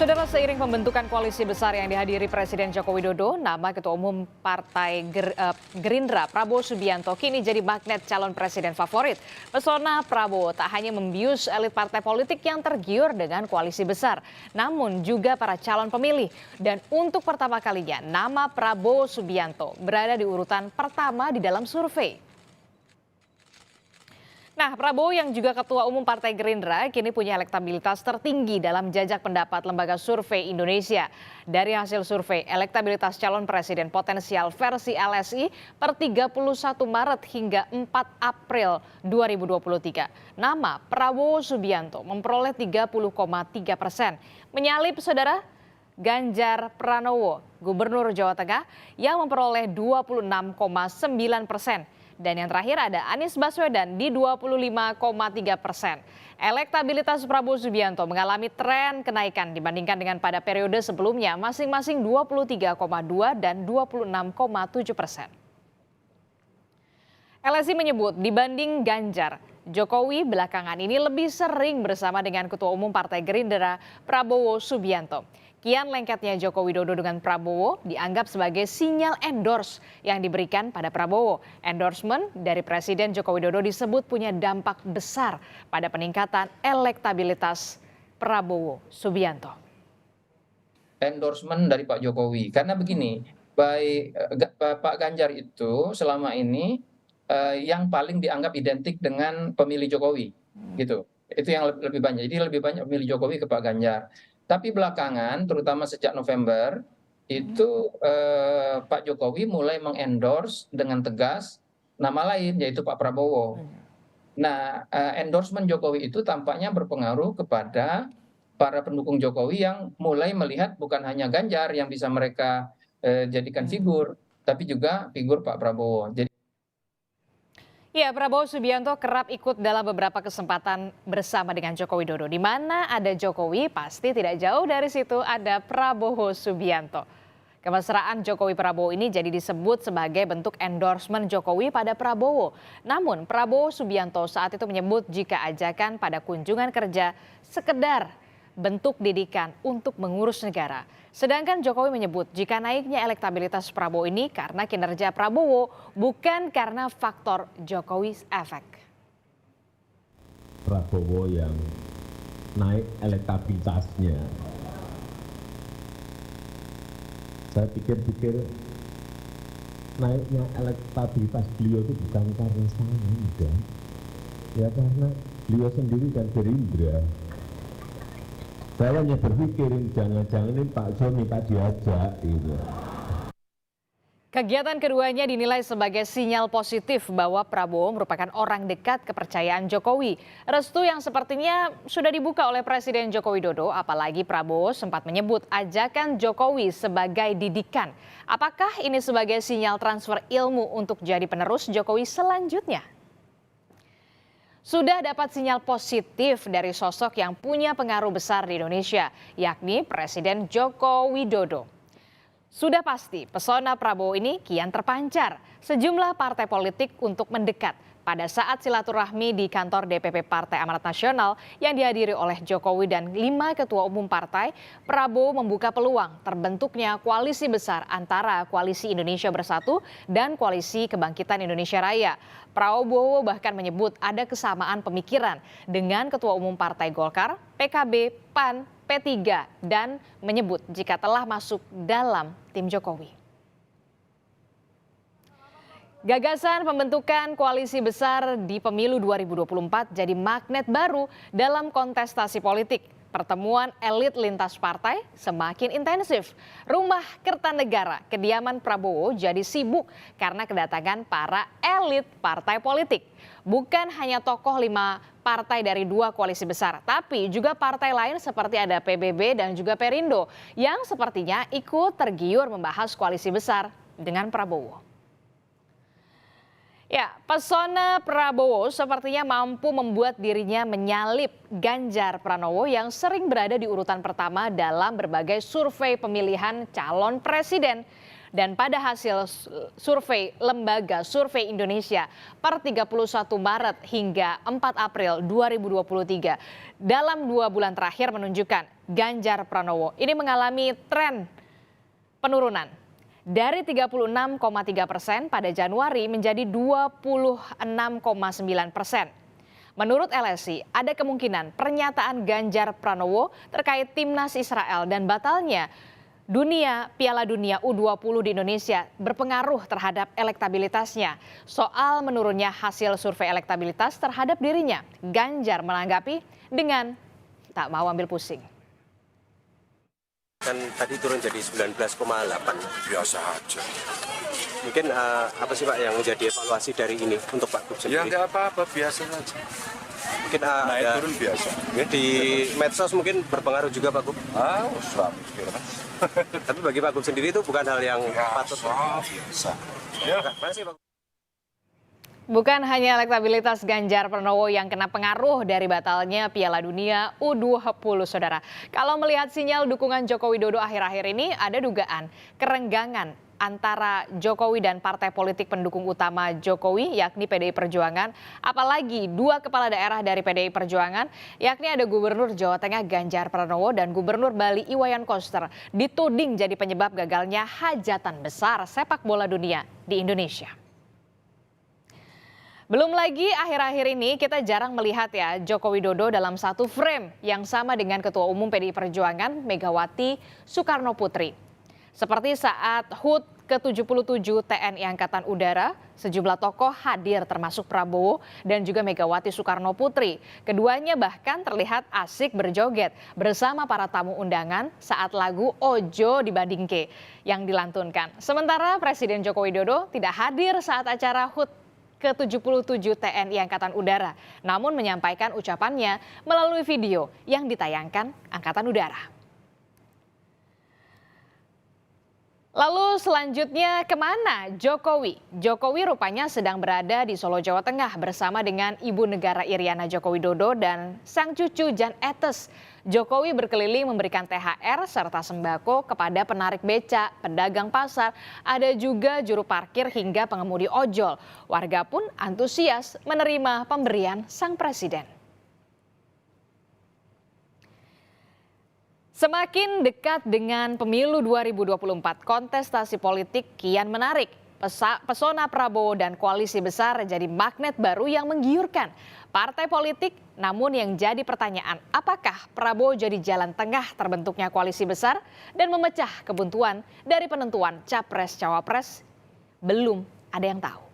Saudara, seiring pembentukan koalisi besar yang dihadiri Presiden Joko Widodo, nama Ketua Umum Partai Gerindra Prabowo Subianto kini jadi magnet calon presiden favorit. Pesona Prabowo tak hanya membius elit partai politik yang tergiur dengan koalisi besar, namun juga para calon pemilih. Dan untuk pertama kalinya, nama Prabowo Subianto berada di urutan pertama di dalam survei. Nah, Prabowo yang juga Ketua Umum Partai Gerindra kini punya elektabilitas tertinggi dalam jajak pendapat Lembaga Survei Indonesia. Dari hasil survei, elektabilitas calon presiden potensial versi LSI per 31 Maret hingga 4 April 2023. Nama Prabowo Subianto memperoleh 30,3%. Menyalip saudara Ganjar Pranowo, Gubernur Jawa Tengah yang memperoleh 26,9%. Dan yang terakhir ada Anies Baswedan di 25,3%. Elektabilitas Prabowo Subianto mengalami tren kenaikan dibandingkan dengan pada periode sebelumnya, masing-masing 23,2 dan 26,7%. LSI menyebut dibanding Ganjar, Jokowi belakangan ini lebih sering bersama dengan Ketua Umum Partai Gerindra Prabowo Subianto. Kian lengketnya Joko Widodo dengan Prabowo dianggap sebagai sinyal endorse yang diberikan pada Prabowo. Endorsement dari Presiden Joko Widodo disebut punya dampak besar pada peningkatan elektabilitas Prabowo Subianto. Endorsement dari Pak Jokowi, karena begini, Pak Ganjar itu selama ini yang paling dianggap identik dengan pemilih Jokowi, gitu. Itu yang lebih banyak. Jadi lebih banyak pemilih Jokowi ke Pak Ganjar. Tapi belakangan, terutama sejak November, itu Pak Jokowi mulai mengendorse dengan tegas nama lain, yaitu Pak Prabowo. Nah, endorsement Jokowi itu tampaknya berpengaruh kepada para pendukung Jokowi yang mulai melihat bukan hanya Ganjar yang bisa mereka jadikan figur, tapi juga figur Pak Prabowo. Ya, Prabowo Subianto kerap ikut dalam beberapa kesempatan bersama dengan Joko Widodo. Di mana ada Jokowi, pasti tidak jauh dari situ ada Prabowo Subianto. Kemesraan Jokowi Prabowo ini jadi disebut sebagai bentuk endorsement Jokowi pada Prabowo. Namun Prabowo Subianto saat itu menyebut jika ajakan pada kunjungan kerja sekedar bentuk didikan untuk mengurus negara. Sedangkan Jokowi menyebut jika naiknya elektabilitas Prabowo ini karena kinerja Prabowo, bukan karena faktor Jokowi efek. Prabowo yang naik elektabilitasnya, saya pikir-pikir naiknya elektabilitas beliau itu bukan karena saya, enggak. Ya karena beliau sendiri dan Gerindra. Saya hanya berpikirin jangan-jangan ini Pak Jo minta diajak gitu. Kegiatan keduanya dinilai sebagai sinyal positif bahwa Prabowo merupakan orang dekat kepercayaan Jokowi. Restu yang sepertinya sudah dibuka oleh Presiden Joko Widodo, apalagi Prabowo sempat menyebut ajakan Jokowi sebagai didikan. Apakah ini sebagai sinyal transfer ilmu untuk jadi penerus Jokowi selanjutnya? Sudah dapat sinyal positif dari sosok yang punya pengaruh besar di Indonesia, yakni Presiden Joko Widodo. Sudah pasti pesona Prabowo ini kian terpancar sejumlah partai politik untuk mendekat pada saat silaturahmi di kantor DPP Partai Amanat Nasional yang dihadiri oleh Jokowi dan 5 ketua umum partai. Prabowo membuka peluang terbentuknya koalisi besar antara Koalisi Indonesia Bersatu dan Koalisi Kebangkitan Indonesia Raya. Prabowo bahkan menyebut ada kesamaan pemikiran dengan Ketua Umum Partai Golkar, PKB, PAN, P3 dan menyebut jika telah masuk dalam tim Jokowi. Gagasan pembentukan koalisi besar di pemilu 2024 jadi magnet baru dalam kontestasi politik. Pertemuan elit lintas partai semakin intensif. Rumah Kertanegara, kediaman Prabowo jadi sibuk karena kedatangan para elit partai politik. Bukan hanya tokoh 5 partai dari 2 koalisi besar, tapi juga partai lain seperti ada PBB dan juga Perindo yang sepertinya ikut tergiur membahas koalisi besar dengan Prabowo. Ya, pesona Prabowo sepertinya mampu membuat dirinya menyalip Ganjar Pranowo yang sering berada di urutan pertama dalam berbagai survei pemilihan calon presiden. Dan pada hasil survei Lembaga Survei Indonesia per 31 Maret hingga 4 April 2023, dalam 2 bulan terakhir menunjukkan Ganjar Pranowo ini mengalami tren penurunan. Dari 36,3% pada Januari menjadi 26,9%. Menurut LSI, ada kemungkinan pernyataan Ganjar Pranowo terkait timnas Israel dan batalnya Piala Dunia U20 di Indonesia berpengaruh terhadap elektabilitasnya. Soal menurunnya hasil survei elektabilitas terhadap dirinya, Ganjar menanggapi dengan tak mau ambil pusing. Kan tadi turun jadi 19,8. Biasa aja. Mungkin apa sih Pak yang menjadi evaluasi dari ini untuk Pak Gub Ya sendiri? nggak apa-apa, biasa saja. Mungkin Naik ada turun biasa. di medsos mungkin berpengaruh juga Pak Gub. Usah mikir mas. Tapi bagi Pak Gub sendiri itu bukan hal yang patut. Biasa. Ya. Mana sih Pak Gub? Bukan hanya elektabilitas Ganjar Pranowo yang kena pengaruh dari batalnya Piala Dunia U20, saudara. Kalau melihat sinyal dukungan Joko Widodo akhir-akhir ini, ada dugaan kerenggangan antara Jokowi dan partai politik pendukung utama Jokowi, yakni PDI Perjuangan. Apalagi 2 kepala daerah dari PDI Perjuangan, yakni ada Gubernur Jawa Tengah Ganjar Pranowo dan Gubernur Bali Iwayan Koster, dituding jadi penyebab gagalnya hajatan besar sepak bola dunia di Indonesia. Belum lagi akhir-akhir ini kita jarang melihat ya Joko Widodo dalam satu frame yang sama dengan Ketua Umum PDI Perjuangan Megawati Soekarno Putri. Seperti saat HUT ke-77 TNI Angkatan Udara, sejumlah tokoh hadir termasuk Prabowo dan juga Megawati Soekarno Putri. Keduanya bahkan terlihat asik berjoget bersama para tamu undangan saat lagu Ojo Dibandingke yang dilantunkan. Sementara Presiden Joko Widodo tidak hadir saat acara HUT ke-77 TNI Angkatan Udara, namun menyampaikan ucapannya melalui video yang ditayangkan Angkatan Udara. Lalu selanjutnya kemana Jokowi? Jokowi rupanya sedang berada di Solo, Jawa Tengah bersama dengan Ibu Negara Iriana Joko Widodo dan sang cucu Jan Etes. Jokowi berkeliling memberikan THR serta sembako kepada penarik beca, pedagang pasar, ada juga juru parkir hingga pengemudi ojol. Warga pun antusias menerima pemberian sang presiden. Semakin dekat dengan pemilu 2024, kontestasi politik kian menarik. Pesona Prabowo dan koalisi besar jadi magnet baru yang menggiurkan partai politik. Namun yang jadi pertanyaan, apakah Prabowo jadi jalan tengah terbentuknya koalisi besar dan memecah kebuntuan dari penentuan capres-cawapres? Belum ada yang tahu.